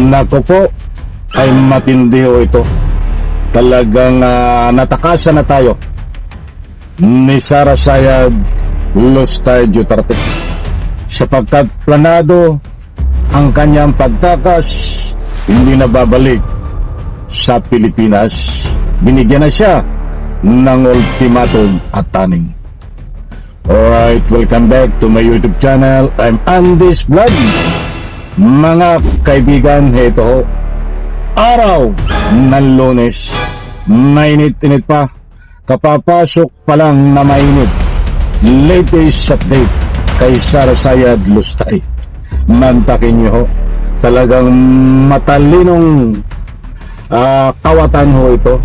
Nako po, ay matindi ho ito. Talagang natakasan na tayo ni Sara Sayad Lustay Duterte sapagkat planado ang kanyang pagtakas, hindi na babalik sa Pilipinas. Binigyan na siya ng ultimatum at taning. Alright, welcome back to my YouTube channel. I'm Andy's Vlog. Mga kaibigan, heto ho, araw ng Lunes, mainit-init pa, kapapasok pa lang na mainit. Latest update kay Sara Sayad Lustay. Mantakin nyo ho, talagang matalinong kawatan ho ito.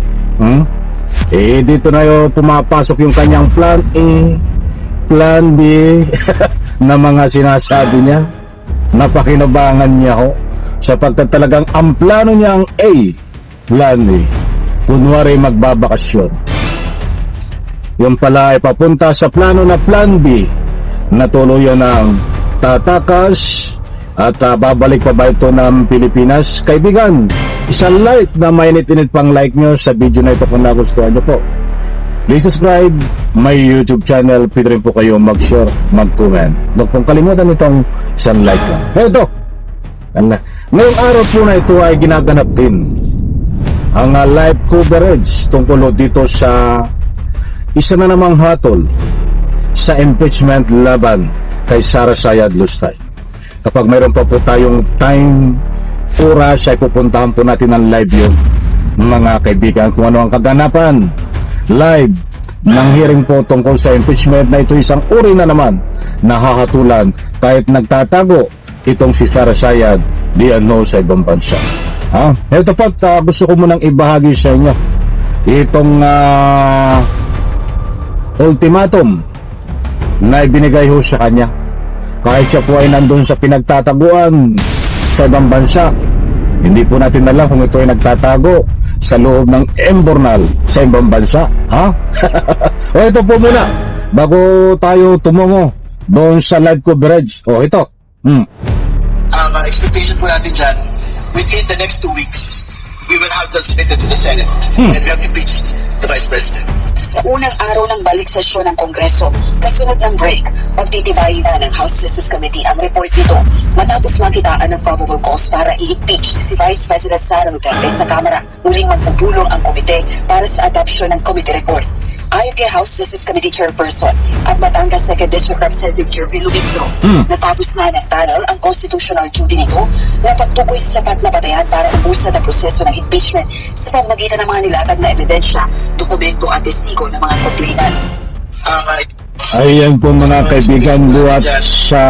Dito na yo pumapasok yung kanyang plan A, plan B na mga sinasabi niya. Napakinabangan niya ho sapagkat talagang ang plano niya ang A, plan A, kunwari magbabakasyon. Yung pala ay papunta sa plano na plan B na tuluyan ng tatakas at babalik pa ba ito ng Pilipinas? Kaibigan, isang like na mainit-init pang like nyo sa video na ito kung nagustuhan nyo po. Please subscribe my YouTube channel. Pwede rin po kayo mag-share, mag-comment. Huwag pong kalimutan itong isang like lang. Ito, ngayong araw po na ito ay ginaganap din ang live coverage tungkol dito sa isa na namang hatol sa impeachment laban kay Sara Sayad Lustay. Kapag mayroon pa po tayong time, oras, ay pupuntahan po natin ang live yun, mga kaibigan, kung ano ang kaganapan live ng hearing po tungkol sa impeachment na ito. Isang uri na naman nahahatulan kahit nagtatago itong si Sara Sayad diyan sa ibang bansa. Ito po, gusto ko munang ibahagi sa inyo itong ultimatum na ibinigay ho sa kanya kahit siya po ay nandun sa pinagtataguan sa ibang bansa. Hindi po natin alam kung ito ay nagtatago sa loob ng Embornal sa ibang bansa. O ito po muna bago tayo tumungo doon sa live coverage. O ito, ang expectation po natin dyan, within the next 2 weeks, we will have that submitted to the Senate and we have impeached the Vice President. Sa unang araw ng balik sesyon ng Kongreso, kasunod ng break, pagtitibayin na ng House Justice Committee ang report nito matapos makitaan ng probable cause para i-impeach si Vice President Sara Duterte sa Kamara. Muling magpupulong ang komite para sa adoption ng committee report. Ayon kay House Justice Committee Chairperson at Batangas 2nd District Representative Jervy Luistro, natapos na ng panel ang constitutional duty nito na pagtukoy sa sapat na batayan para ubusan ang proseso ng impeachment sa pamamagitan ng mga nilatag na ebidensya, dokumento at testigo ng mga complainant. ayan po mga kaibigan, buhat sa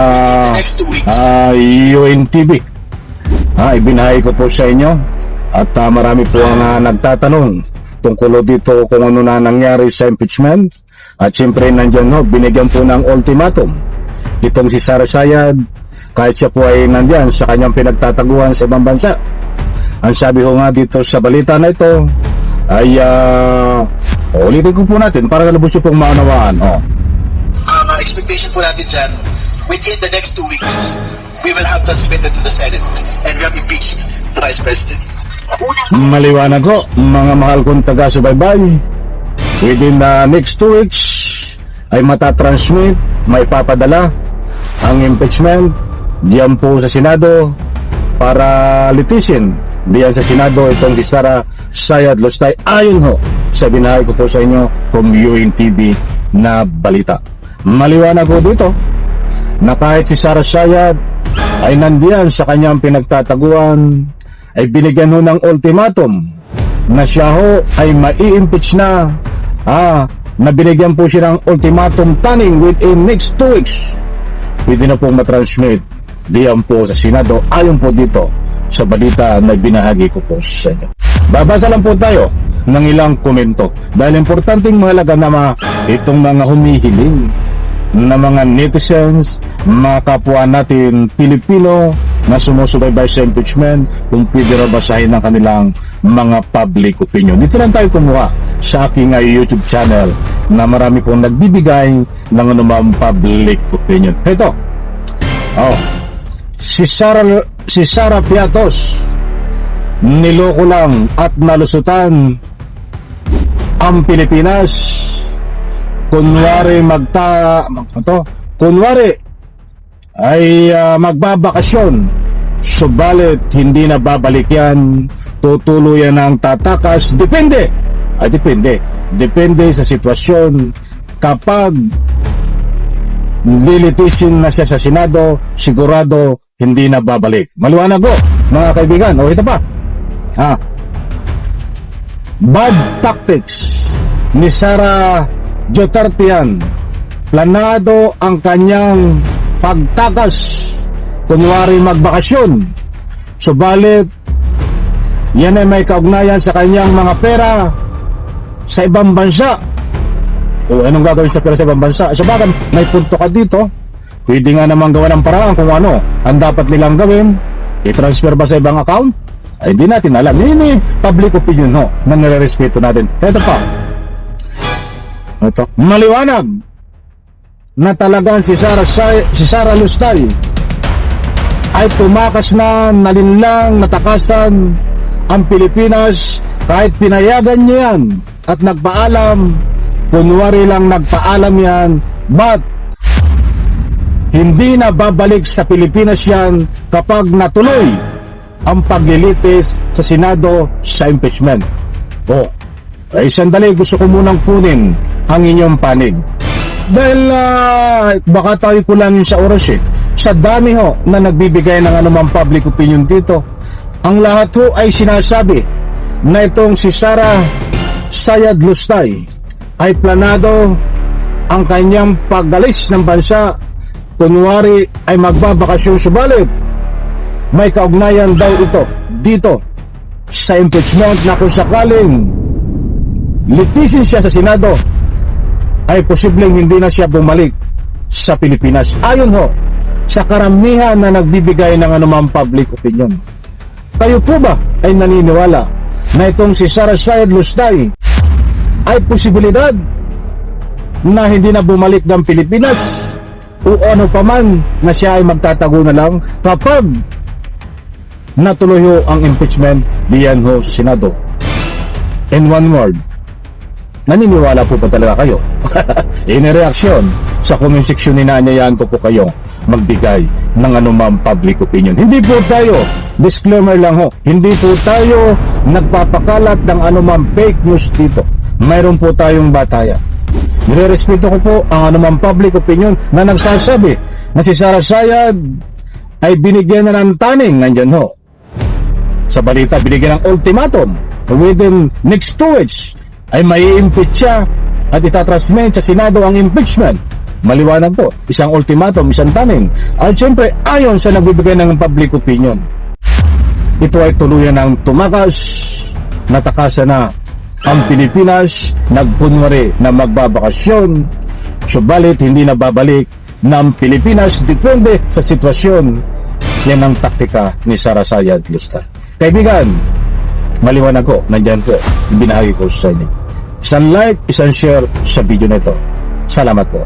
UNTV. Ibinahay ko po sa inyo at marami po ang nagtatanong tungkol dito kung ano na nangyari sa impeachment. At siyempre nandyan binigyan po ng ultimatum itong si Sara Sayad kahit siya po ay nandyan sa kanyang pinagtataguan sa ibang bansa. Ang sabi ko nga dito sa balita na ito ay ulitin ko po natin para lubos nyo pong maunawaan. Ang expectation po natin dyan, within the next 2 weeks, we will have that submitted to the Senate and we have impeached the Vice President. Sa unang Maliwanag ko, mga mahal kong taga-subaybay, within the next 2 weeks ay matatransmit, may papadala ang impeachment diyan po sa Senado para litisin diyan sa Senado itong si Sara Sayad Lustay, ayon sa binahay ko po sa inyo from UNTV na balita. Maliwanag ko dito na kahit si Sara Sayad ay nandiyan sa kanyang pinagtataguan, ay binigyan ng ultimatum na siya ay mai-impeach na. Na binigyan po siya ng ultimatum taning within next 2 weeks. Pwede na pong matransmit diyan po sa Senado ayon po dito sa balita na binahagi ko po sa inyo. Babasa lang po tayo ng ilang komento dahil importanteng mahalaga na itong mga humihiling na mga netizens, mga kapwa natin Pilipino na sumusubaybay sa impeachment, kung pwede na basahin ng kanilang mga public opinion. Dito lang tayo kumuha sa aking YouTube channel na marami pong nagbibigay ng anumang public opinion. Ito, si Sara Piatos, niloko lang at nalusutan ang Pilipinas. Kunwari ay magbabakasyon, subalit hindi na babalik yan, tutuluyan ng tatakas. Depende sa sitwasyon. Kapag lilitisin na siya sa Senado, sigurado hindi na babalik. Maliwanag ko, mga kaibigan. O ito pa, bad tactics ni Sara Duterte yan. Planado ang kanyang pagtakas, kunwari magbakasyon, subalit yan ay may kaugnayan sa kanyang mga pera sa ibang bansa. O anong gagawin sa pera sa ibang bansa? Sabagan, may punto ka dito. Pwede nga naman gawa ng paraan kung ano ang dapat nilang gawin. I-transfer ba sa ibang account? Ay hindi natin alam. Ini public opinion na nire-respeto natin. Ito pa, maliwanag na talagang si Sara Lustay ay tumakas na, nalinlang, natakasan ang Pilipinas kahit pinayagan niya yan at nagpaalam. Kunwari lang nagpaalam yan, but hindi na babalik sa Pilipinas yan kapag natuloy ang paglilitis sa Senado sa impeachment. Ay sandali, gusto ko munang kunin ang inyong panig. Dahil baka tayo kulangin sa oras sa dami na nagbibigay ng anumang public opinion dito. Ang lahat ay sinasabi na itong si Sara Sayad Lustay ay planado ang kanyang pag-alis ng bansa, kunwari ay magbabakasyon, subalit may kaugnayan daw ito dito sa impeachment na kung sakaling litisin siya sa Senado ay posibleng hindi na siya bumalik sa Pilipinas, ayon sa karamihan na nagbibigay ng anumang public opinion. Kayo po ba ay naniniwala na itong si Sara Sayad Lustay ay posibilidad na hindi na bumalik ng Pilipinas, o ano pa man na siya ay magtatago na lang kapag natuloy ang impeachment diyan sa Senado? In one word, naniniwala po ba talaga kayo? In reaksyon sa comment section, inaanyayahan ko po kayo magbigay ng anumang public opinion. Hindi po tayo, disclaimer lang hindi po tayo nagpapakalat ng anumang fake news dito. Mayroon po tayong batayan. Nirerespeto ko po ang anumang public opinion na nagsasabi na si Sara Sayad ay binigyan na ng taning, nandyan sa balita, binigyan ng ultimatum within next 2 weeks ay mai-impeach siya at itatransmit sa Senado ang impeachment. Maliwanag po, isang ultimatum, isang taning. At syempre, ayon sa nagbibigay ng public opinion, ito ay tuluyan ng tumakas, natakasan na ang Pilipinas, nagkunwari na magbabakasyon, subalit hindi na babalik ng Pilipinas, depende sa sitwasyon. Yan ang taktika ni Sara Sayad Lustay. Kaibigan, maliwanag ko, nandyan po, binahagi ko sa inyo. Isang like, isang share sa video na ito. Salamat po.